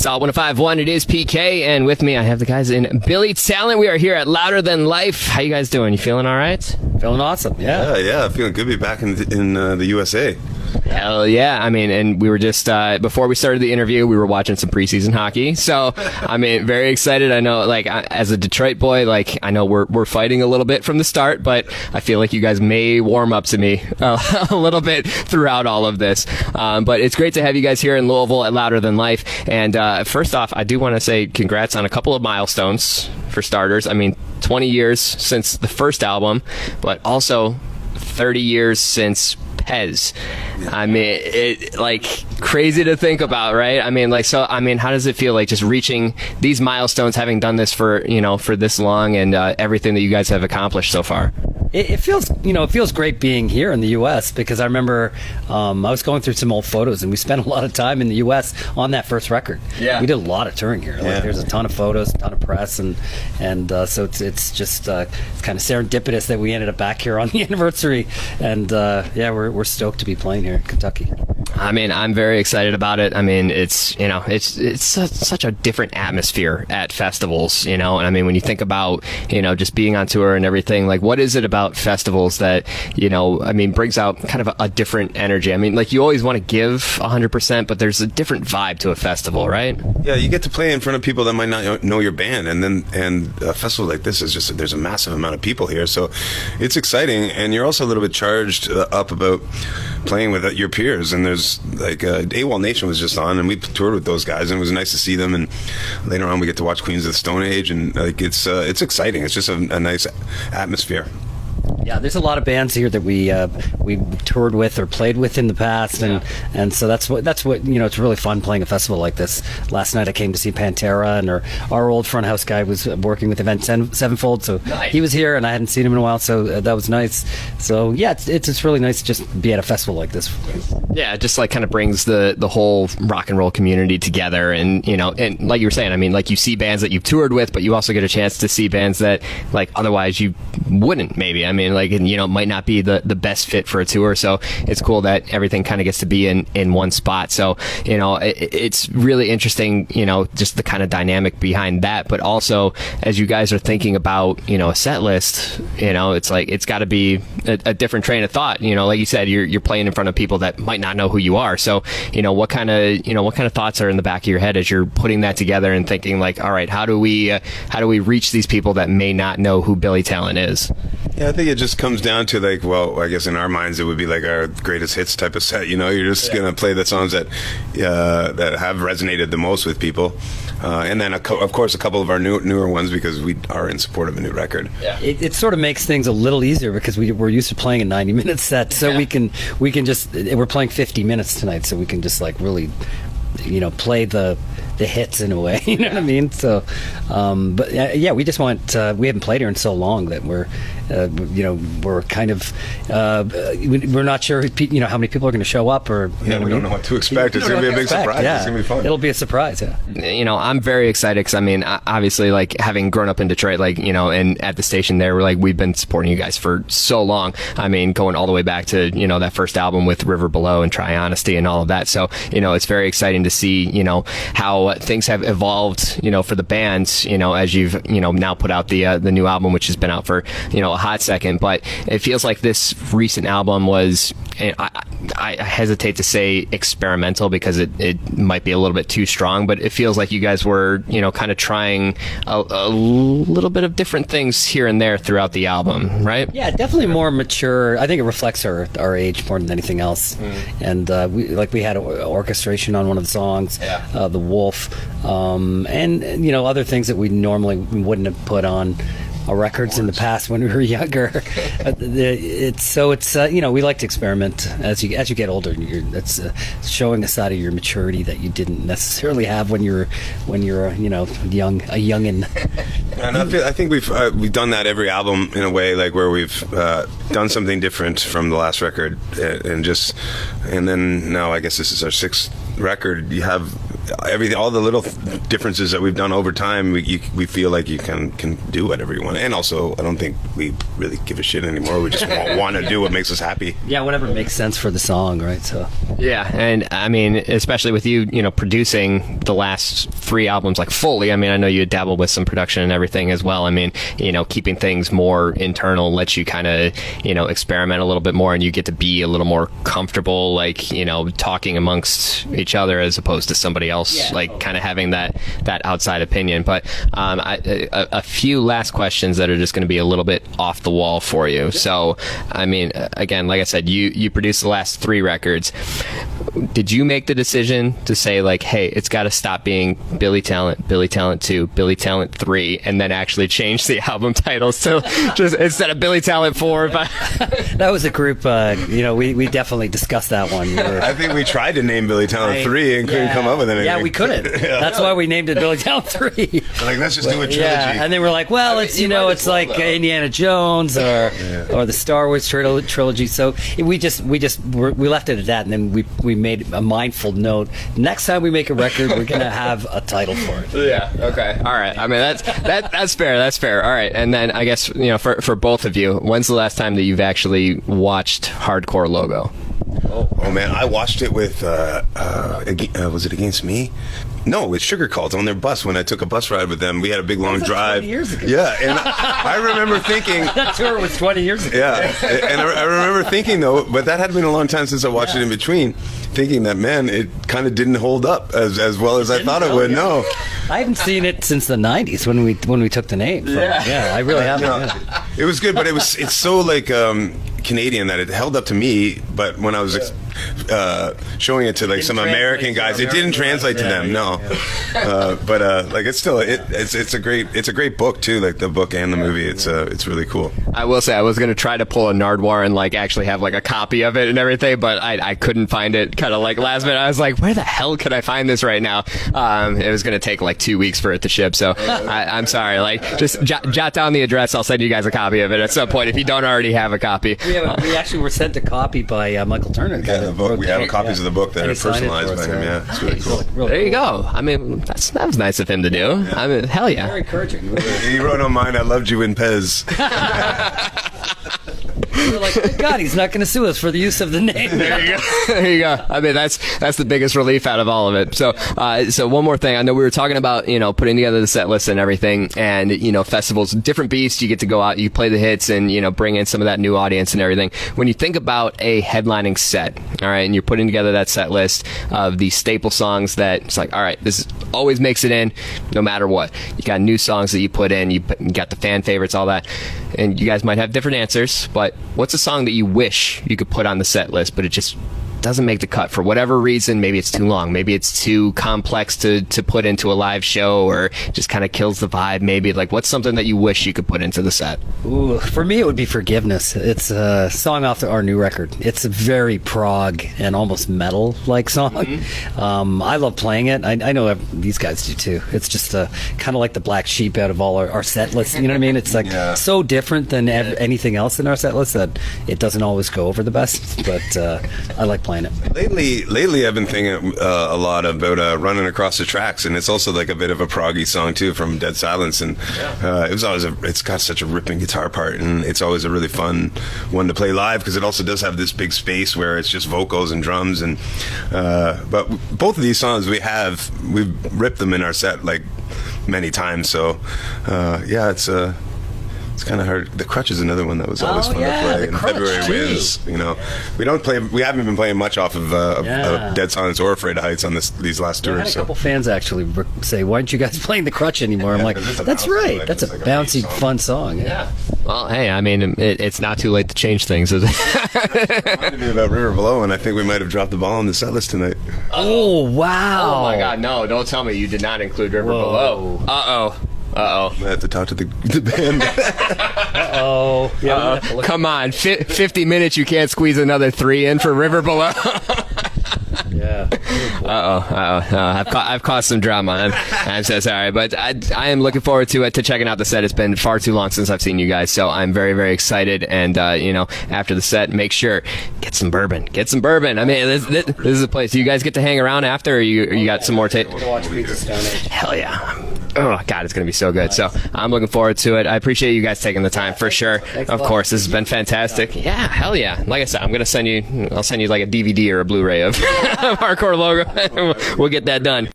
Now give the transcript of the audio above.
Salt 105.1, it is PK, and with me I have the guys in Billy Talent. We are here at Louder Than Life. How you guys doing? You feeling all right? Feeling awesome, yeah. Yeah, feeling good to be back in the USA. Hell yeah. I mean, and we were just, before we started the interview, we were watching some preseason hockey. So, I mean, very excited. I know, like, as a Detroit boy, like, I know we're fighting a little bit from the start, but I feel like you guys may warm up to me a little bit throughout all of this. But it's great to have you guys here in Louisville at Louder Than Life. And first off, I do want to say congrats on a couple of milestones for starters. I mean, 20 years since the first album, but also 30 years since Pezz. I mean, it like crazy to think about, right? I mean, like, so I mean, how does it feel like just reaching these milestones, having done this for for this long, and everything that you guys have accomplished so far? It feels, it feels great being here in the U.S. because I remember I was going through some old photos, and we spent a lot of time in the U.S. on that first record. Yeah, we did a lot of touring here. Like, there's a ton of photos, a ton of press, and so it's just it's kind of serendipitous that we ended up back here on the anniversary, and we're stoked to be playing here in Kentucky. I mean, I'm very excited about it. I mean, it's such a different atmosphere at festivals, and I mean, when you think about, just being on tour and everything, like, what is it about festivals that, I mean, brings out kind of a different energy? I mean, like, you always want to give 100%, but there's a different vibe to a festival, right? Yeah, you get to play in front of people that might not know your band, and a festival like this is just, there's a massive amount of people here, so it's exciting, and you're also a little bit charged up about playing with your peers. And there's like AWOL Nation was just on, and we toured with those guys, and it was nice to see them. And later on, we get to watch Queens of the Stone Age, and like it's exciting. It's just a nice atmosphere. Yeah, there's a lot of bands here that we toured with or played with in the past, and so that's what it's really fun playing a festival like this. Last night I came to see Pantera, and our old front house guy was working with Event Sevenfold, so nice. He was here, and I hadn't seen him in a while, so that was nice. So yeah, it's really nice to just be at a festival like this. Yeah, it just like kind of brings the whole rock and roll community together, and and like you were saying, I mean, like, you see bands that you've toured with, but you also get a chance to see bands that like otherwise you wouldn't, maybe. I mean, like, and, might not be the best fit for a tour, so it's cool that everything kind of gets to be in one spot. So it's really interesting, just the kind of dynamic behind that. But also, as you guys are thinking about a set list, it's like it's got to be a different train of thought. Like you said, you're playing in front of people that might not know who you are. So what kind of thoughts are in the back of your head as you're putting that together and thinking, like, all right, how do we reach these people that may not know who Billy Talent is? Yeah, I think it just comes down to, like, well, I guess in our minds it would be like our greatest hits type of set. You're just gonna play the songs that have resonated the most with people, and then of course a couple of our newer ones, because we are in support of a new record. Yeah, it sort of makes things a little easier because we're used to playing a 90-minute set, so we can just, we're playing 50 minutes tonight, so we can just like really play the hits in a way, you know what I mean? So, but yeah, we just want, we haven't played here in so long that we're kind of, we're not sure, how many people are going to show up, or we don't know what to expect. It's going to be a big surprise. Yeah. It's going to be fun. It'll be a surprise. Yeah. I'm very excited because, I mean, obviously, like, having grown up in Detroit, like, and at the station there, we've been supporting you guys for so long. I mean, going all the way back to, that first album with River Below and Try Honesty and all of that. So, it's very exciting to see, how things have evolved, for the bands, as you've, now put out the new album, which has been out for, a hot second. But it feels like this recent album was, I hesitate to say experimental because it might be a little bit too strong, but it feels like you guys were, kind of trying a little bit of different things here and there throughout the album, right? Yeah, definitely more mature. I think it reflects our age more than anything else. And we had orchestration on one of the songs, The Wolf, and other things that we normally wouldn't have put on records in the past when we were younger. We like to experiment as you get older. That's showing a side of your maturity that you didn't necessarily have when you're a youngin. And I think we've done that every album in a way, like, where we've done something different from the last record, and then now I guess this is our 6th record. You have everything, all the little differences that we've done over time, we feel like you can do whatever you want. And also, I don't think we really give a shit anymore. We just want to do what makes us happy. Yeah, whatever makes sense for the song, right? So yeah, and I mean, especially with you, producing the last 3 albums like fully. I mean, I know you dabbled with some production and everything as well. I mean, keeping things more internal lets you kind of experiment a little bit more, and you get to be a little more comfortable, like talking amongst each other as opposed to somebody else, kind of having that outside opinion. But a few last questions that are just going to be a little bit off the wall for you. So, I mean, again, like I said, you produced the last 3 records. Did you make the decision to say, like, hey, it's got to stop being Billy Talent 2, Billy Talent 3, and then actually change the album titles to just instead of Billy Talent 4? That was a group, we definitely discussed that one. I think we tried to name Billy Talent 3 and couldn't come up with anything. Yeah, we couldn't. That's why we named it Billy Talent 3. Like, let's just do a trilogy. Yeah, and they were like, well, it's like Indiana Jones or the Star Wars trilogy. So we left it at that, and then we made a mindful note. Next time we make a record, we're gonna have a title for it. Yeah. Okay. All right. I mean, that's fair. That's fair. All right. And then I guess for both of you, when's the last time that you've actually watched Hardcore Logo? Oh man, I watched it with was it Against Me? No, with Sugar Cults on their bus when I took a bus ride with them. We had a big long drive. 20 years ago. Yeah, and I remember thinking that tour was 20 years ago. Yeah, and I remember thinking though, but that had been a long time since I watched it in between, thinking that man, it kind of didn't hold up as well as I thought it would. No, I haven't seen it since the '90s when we took the name. Yeah, I really haven't. It was good, but it's so like Canadian that it held up to me, but when I was showing it to like some American guys, it didn't translate to them. No, but like it's still it's a great book too, like the book and the movie. It's really cool. I will say I was going to try to pull a Nardwuar and like actually have like a copy of it and everything, but I couldn't find it. Kind of like last minute, I was like, where the hell could I find this right now? It was going to take like 2 weeks for it to ship, so I'm sorry. Like, just jot down the address. I'll send you guys a copy of it at some point if you don't already have a copy. We actually were sent a copy by Michael Turner. Yeah, the book. We have copies of the book that are personalized by him. Yeah, it's really cool. Really there you go. I mean, that was nice of him to do. Yeah. I mean, hell yeah. Very encouraging. He wrote on mine, "I loved you in Pezz." We were like, oh God, he's not going to sue us for the use of the name. There you go. There you go. I mean, that's the biggest relief out of all of it. So one more thing. I know we were talking about putting together the set list and everything, and festivals, different beasts. You get to go out, you play the hits, and bring in some of that new audience and everything. When you think about a headlining set, all right, and you're putting together that set list of the staple songs that it's like, all right, this always makes it in, no matter what. You got new songs that you put in. You got the fan favorites, all that, and you guys might have different answers, but what's a song that you wish you could put on the set list, but it just doesn't make the cut for whatever reason? Maybe it's too long, maybe it's too complex to put into a live show, or just kind of kills the vibe. Maybe like, what's something that you wish you could put into the set? Ooh, for me it would be Forgiveness. It's a song off our new record. It's a very prog and almost metal like song. Mm-hmm. I love playing it. I know these guys do too. It's just kind of like the black sheep out of all our set lists, you know what I mean? It's like so different than anything else in our set list that it doesn't always go over the best, but I like playing it. Lately I've been thinking a lot about Running Across the Tracks, and it's also like a bit of a proggy song too from Dead Silence, and it's got such a ripping guitar part, and it's always a really fun one to play live because it also does have this big space where it's just vocals and drums, and but both of these songs we've ripped them in our set like many times, so it's kind of hard. The Crutch is another one that was always fun to play. The And Crutch, February Winds. We haven't been playing much off of Dead Silence or Afraid of Heights on these last tours. I had a couple fans actually say, "Why aren't you guys playing the Crutch anymore?" I'm like, "That's right. That's a bouncy, fun song." Yeah. Well, hey, I mean, it's not too late to change things, is it? Reminded me about River Below, and I think we might have dropped the ball on the set list tonight. Oh wow! Oh my God, no! Don't tell me you did not include River Below. Uh-oh. I have to talk to the band. Uh-oh. Yeah, come on, 50 minutes, you can't squeeze another 3 in for River Below. Yeah. I've caused some drama. I'm so sorry, but I am looking forward to checking out the set. It's been far too long since I've seen you guys, so I'm very, very excited. And after the set, make sure get some bourbon. Get some bourbon. I mean, this is a place. Do you guys get to hang around after, or you got some more tape? To watch Queens of Stone Age. Hell yeah. Oh God, it's gonna be so good. So I'm looking forward to it. I appreciate you guys taking the time for sure. Of course, this has been fantastic. Yeah, hell yeah. Like I said, I'll send you like a DVD or a Blu-ray of Hardcore Logo. We'll get that done.